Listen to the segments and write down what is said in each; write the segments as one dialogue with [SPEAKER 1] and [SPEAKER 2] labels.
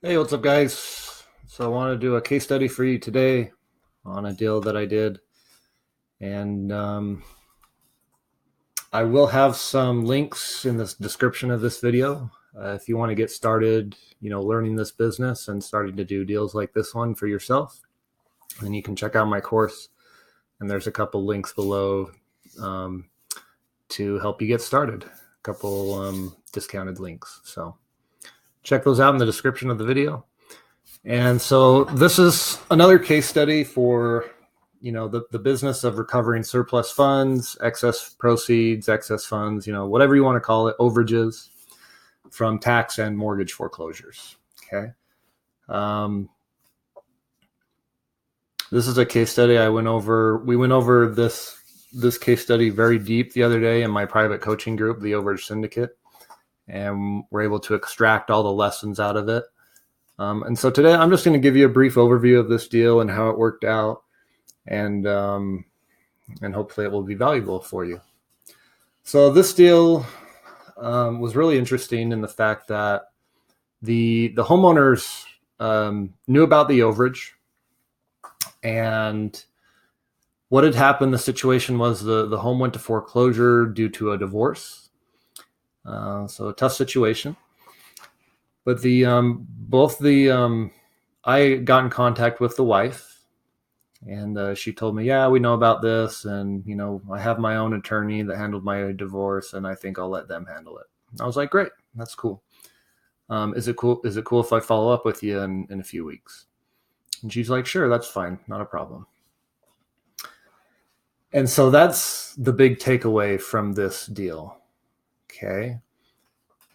[SPEAKER 1] Hey, what's up, guys? So, I want to do a case study for you today on a deal that I did. And I will have some links in the description of this video. If you want to get started, learning this business and starting to do deals like this one for yourself, then you can check out my course. And there's a couple links below um, to help you get started, a couple discounted links. So, check those out in the description of the video. And so this is another case study for the business of recovering surplus funds, excess proceeds, excess funds, whatever you want to call it, overages from tax and mortgage foreclosures. Okay. Um, this is a case study we went over this case study very deep the other day in my private coaching group, the Overage Syndicate, and we're able to extract all the lessons out of it. And so today I'm just going to give you a brief overview of this deal and how it worked out, and hopefully it will be valuable for you. So this deal was really interesting in the fact that the homeowners knew about the overage, and what had happened. The situation was the home went to foreclosure due to a divorce. So a tough situation. But I got in contact with the wife, and she told me, yeah, we know about this, and I have my own attorney that handled my divorce, and I think I'll let them handle it. I was like, great, that's cool. Is it cool if I follow up with you in a few weeks? And she's like, sure, that's fine, not a problem. And so that's the big takeaway from this deal. Okay.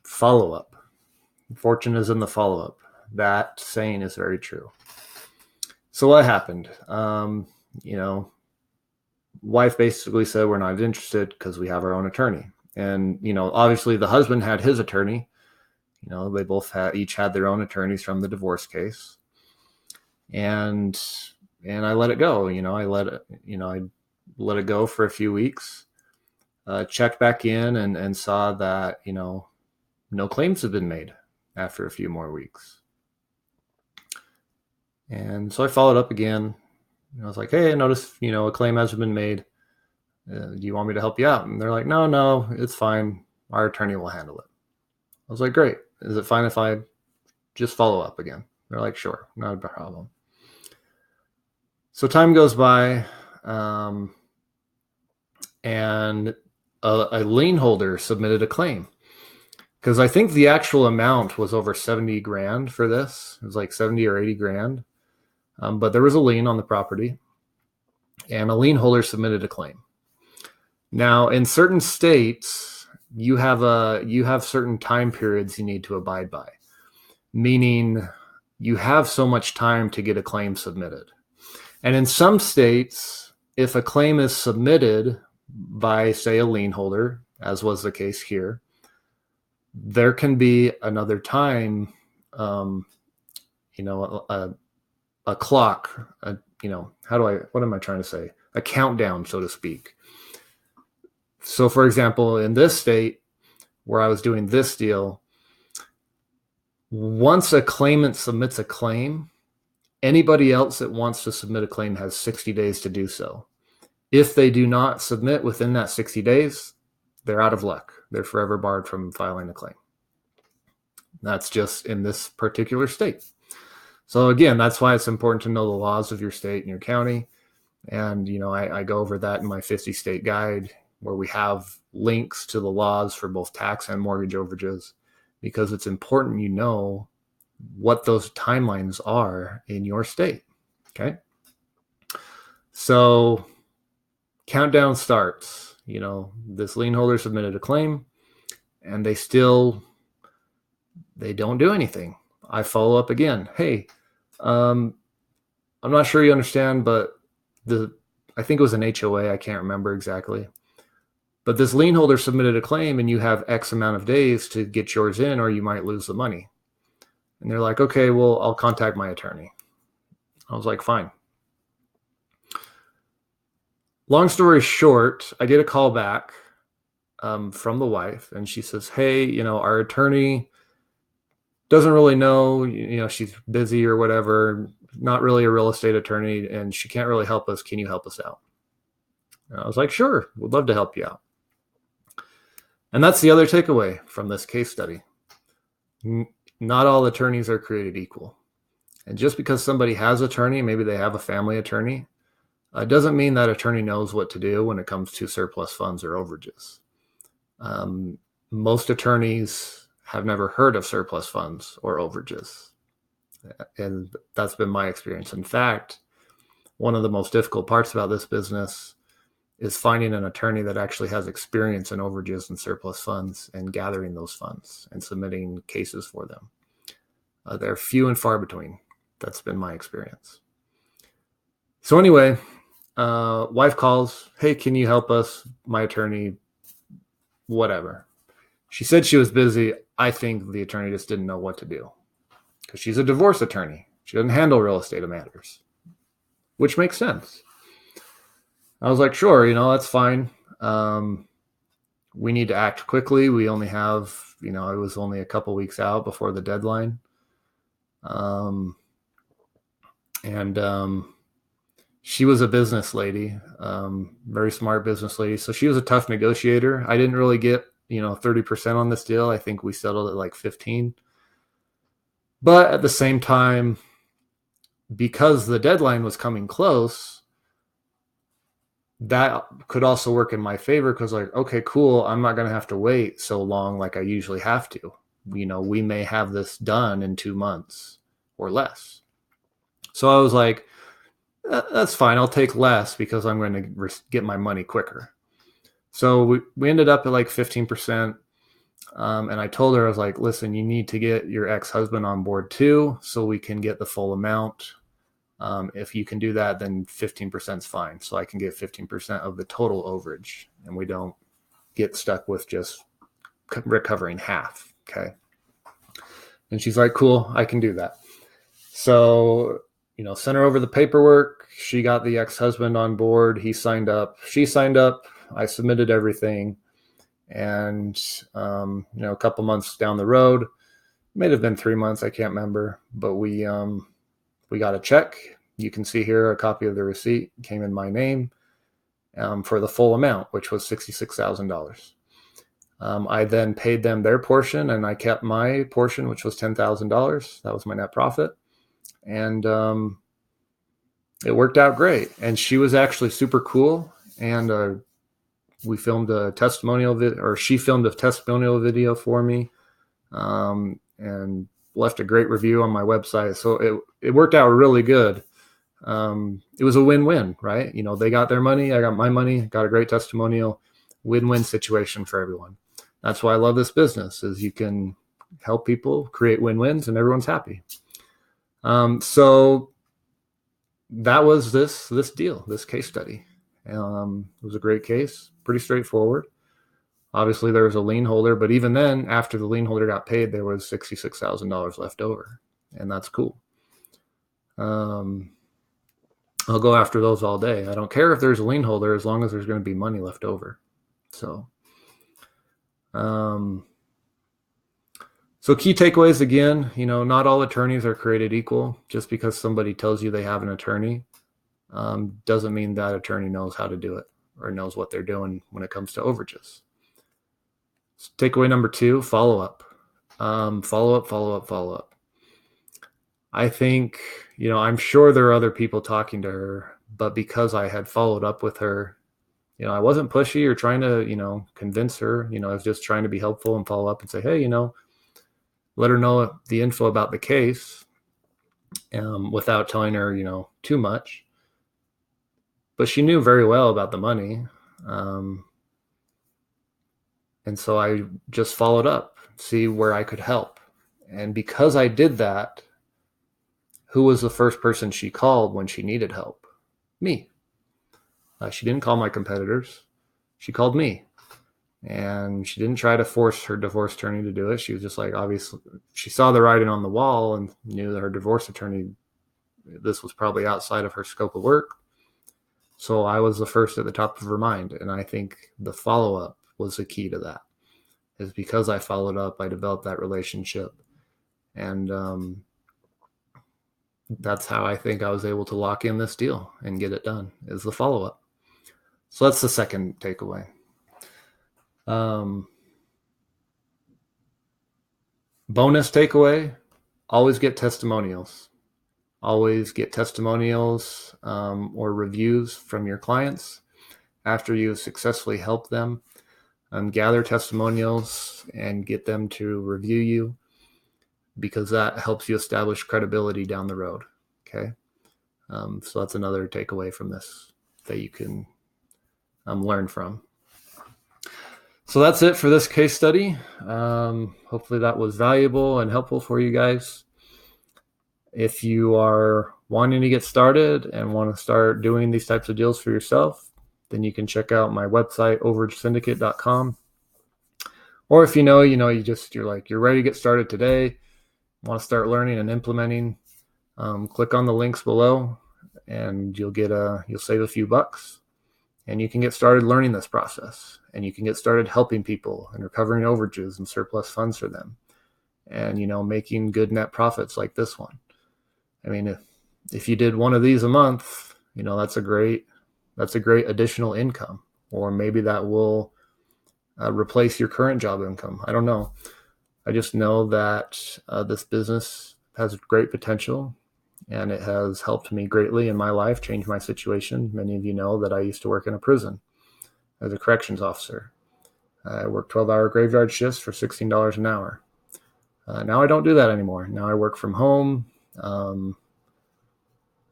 [SPEAKER 1] Follow up. Fortune is in the follow up. That saying is very true. So what happened? Wife basically said we're not interested because we have our own attorney. And, obviously the husband had his attorney. They both each had their own attorneys from the divorce case. And I let it go. I let it go for a few weeks. Checked back in and saw that, no claims have been made after a few more weeks. And so I followed up again. I was like, hey, I noticed, a claim hasn't been made. Do you want me to help you out? And they're like, no, it's fine. Our attorney will handle it. I was like, great. Is it fine if I just follow up again? They're like, sure, not a problem. So time goes by, and a lien holder submitted a claim, because I think the actual amount was over 70 grand for this. It was like 70 or 80 grand. But there was a lien on the property, and a lien holder submitted a claim. Now, in certain states, you have certain time periods you need to abide by, meaning you have so much time to get a claim submitted. And in some states, if a claim is submitted by, say, a lien holder, as was the case here, there can be another time, a clock, what am I trying to say? A countdown, so to speak. So, for example, in this state where I was doing this deal, once a claimant submits a claim, anybody else that wants to submit a claim has 60 days to do so. If they do not submit within that 60 days, they're out of luck. They're forever barred from filing a claim. That's just in this particular state. So again, that's why it's important to know the laws of your state and your county. And, I go over that in my 50 state guide, where we have links to the laws for both tax and mortgage overages, because it's important what those timelines are in your state. Okay. So countdown starts. This lien holder submitted a claim, and they don't do anything. I follow up again. Hey, I'm not sure you understand, but I think it was an HOA. I can't remember exactly. But this lien holder submitted a claim, and you have X amount of days to get yours in, or you might lose the money. And they're like, okay, well, I'll contact my attorney. I was like, fine. Long story short, I get a call back from the wife, and she says, hey, our attorney doesn't really know, she's busy or whatever, not really a real estate attorney, and she can't really help us. Can you help us out? And I was like, sure, would love to help you out. And that's the other takeaway from this case study. Not all attorneys are created equal. And just because somebody has an attorney, maybe they have a family attorney, doesn't mean that attorney knows what to do when it comes to surplus funds or overages. Most attorneys have never heard of surplus funds or overages. And that's been my experience. In fact, one of the most difficult parts about this business is finding an attorney that actually has experience in overages and surplus funds and gathering those funds and submitting cases for them. They're few and far between. That's been my experience. So anyway, wife calls, hey, can you help us? My attorney, whatever. She said she was busy. I think the attorney just didn't know what to do because she's a divorce attorney. She doesn't handle real estate matters, which makes sense. I was like, sure, that's fine. We need to act quickly. We only have, it was only a couple weeks out before the deadline. She was a business lady, very smart business lady. So she was a tough negotiator. I didn't really get, 30% on this deal. I think we settled at like 15. But at the same time, because the deadline was coming close, that could also work in my favor because like, okay, cool. I'm not going to have to wait so long like I usually have to. We may have this done in 2 months or less. So I was like, that's fine. I'll take less because I'm going to get my money quicker. So we ended up at like 15%. And I told her, I was like, listen, you need to get your ex-husband on board too, so we can get the full amount. If you can do that, then 15% is fine. So I can get 15% of the total overage and we don't get stuck with just recovering half. Okay. And she's like, cool, I can do that. So, sent her over the paperwork. She got the ex-husband on board. He signed up. She signed up. I submitted everything. And, a couple months down the road, may have been 3 months, I can't remember, but we got a check. You can see here a copy of the receipt came in my name for the full amount, which was $66,000. I then paid them their portion and I kept my portion, which was $10,000. That was my net profit. And it worked out great. And she was actually super cool. And we filmed a testimonial or she filmed a testimonial video for me and left a great review on my website. So it worked out really good. It was a win-win, right? They got their money, I got my money, got a great testimonial, win-win situation for everyone. That's why I love this business, is you can help people create win-wins and everyone's happy. So that was this deal, this case study. It was a great case, pretty straightforward. Obviously, there was a lien holder, but even then, after the lien holder got paid, there was $66,000 left over, and that's cool. I'll go after those all day. I don't care if there's a lien holder as long as there's going to be money left over. So key takeaways again, not all attorneys are created equal. Just because somebody tells you they have an attorney doesn't mean that attorney knows how to do it or knows what they're doing when it comes to overages. So takeaway number 2, follow up. Follow up. I think, I'm sure there are other people talking to her, but because I had followed up with her, I wasn't pushy or trying to, convince her. I was just trying to be helpful and follow up and say, hey, let her know the info about the case without telling her, too much. But she knew very well about the money. And so I just followed up, see where I could help. And because I did that, who was the first person she called when she needed help? Me. She didn't call my competitors. She called me. And she didn't try to force her divorce attorney to do it. She was just like, obviously, she saw the writing on the wall and knew that her divorce attorney, this was probably outside of her scope of work. So I was the first at the top of her mind. And I think the follow-up was the key to that. Is because I followed up, I developed that relationship. And that's how I think I was able to lock in this deal and get it done, is the follow-up. So that's the second takeaway. Bonus takeaway, always get testimonials. Always get testimonials or reviews from your clients after you successfully help them. Gather testimonials and get them to review you, because that helps you establish credibility down the road. Okay. So that's another takeaway from this that you can learn from. So that's it for this case study. Hopefully that was valuable and helpful for you guys. If you are wanting to get started and want to start doing these types of deals for yourself, then you can check out my website, overagesyndicate.com. Or if you're ready to get started today, want to start learning and implementing, click on the links below and you'll save a few bucks, and you can get started learning this process, and you can get started helping people and recovering overages and surplus funds for them, and making good net profits like this one. I mean, if you did one of these a month, that's a great additional income, or maybe that will replace your current job income. I don't know. I just know that this business has great potential, and it has helped me greatly in my life, changed my situation. Many of you know that I used to work in a prison as a corrections officer. I worked 12-hour graveyard shifts for $16 an hour. Now I don't do that anymore. Now I work from home, kind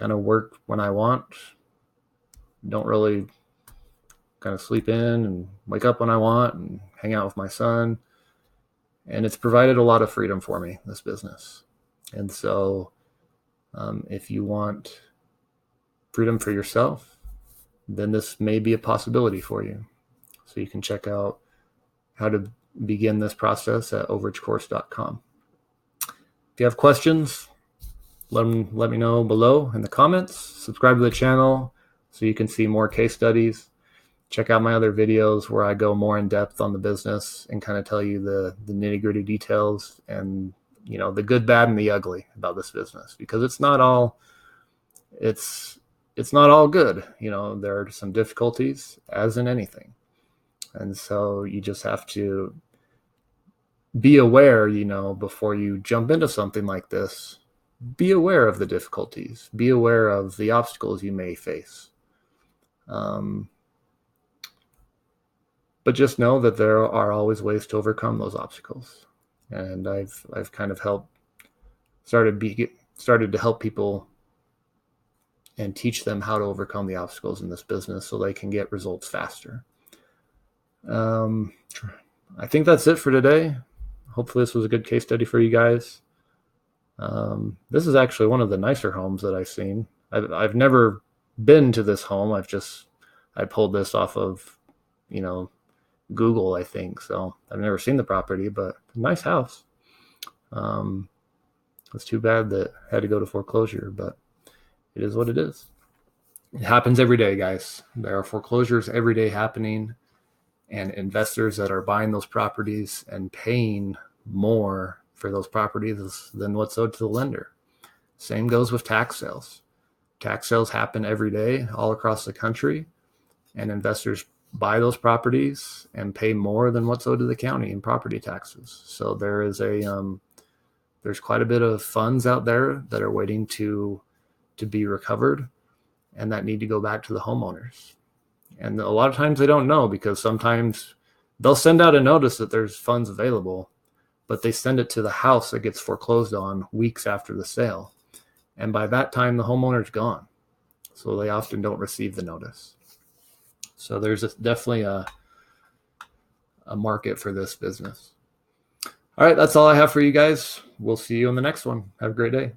[SPEAKER 1] of work when I want. Don't really kind of sleep in and wake up when I want and hang out with my son. And it's provided a lot of freedom for me, this business. And so if you want freedom for yourself, then this may be a possibility for you. So you can check out how to begin this process at overagecourse.com. If you have questions, let me know below in the comments. Subscribe to the channel so you can see more case studies. Check out my other videos where I go more in depth on the business and kind of tell you the nitty-gritty details and the good, bad, and the ugly about this business, because it's not all good. There are some difficulties, as in anything. And so you just have to be aware, before you jump into something like this, be aware of the difficulties, be aware of the obstacles you may face. But just know that there are always ways to overcome those obstacles. And I've kind of started to help people and teach them how to overcome the obstacles in this business so they can get results faster. I think that's it for today. Hopefully this was a good case study for you guys. This is actually one of the nicer homes that I've seen. I've never been to this home. I pulled this off of, Google, I think. So I've never seen the property, but nice house. It's too bad that it had to go to foreclosure, but it is what it is. It happens every day, guys. There are foreclosures every day happening, and investors that are buying those properties and paying more for those properties than what's owed to the lender. Same goes with tax sales. Tax sales happen every day all across the country, and investors buy those properties and pay more than what's owed to the county in property taxes. So there's quite a bit of funds out there that are waiting to be recovered, and that need to go back to the homeowners. And a lot of times they don't know, because sometimes they'll send out a notice that there's funds available, but they send it to the house that gets foreclosed on weeks after the sale. And by that time, the homeowner's gone. So they often don't receive the notice. So there's definitely a market for this business. All right, that's all I have for you guys. We'll see you in the next one. Have a great day.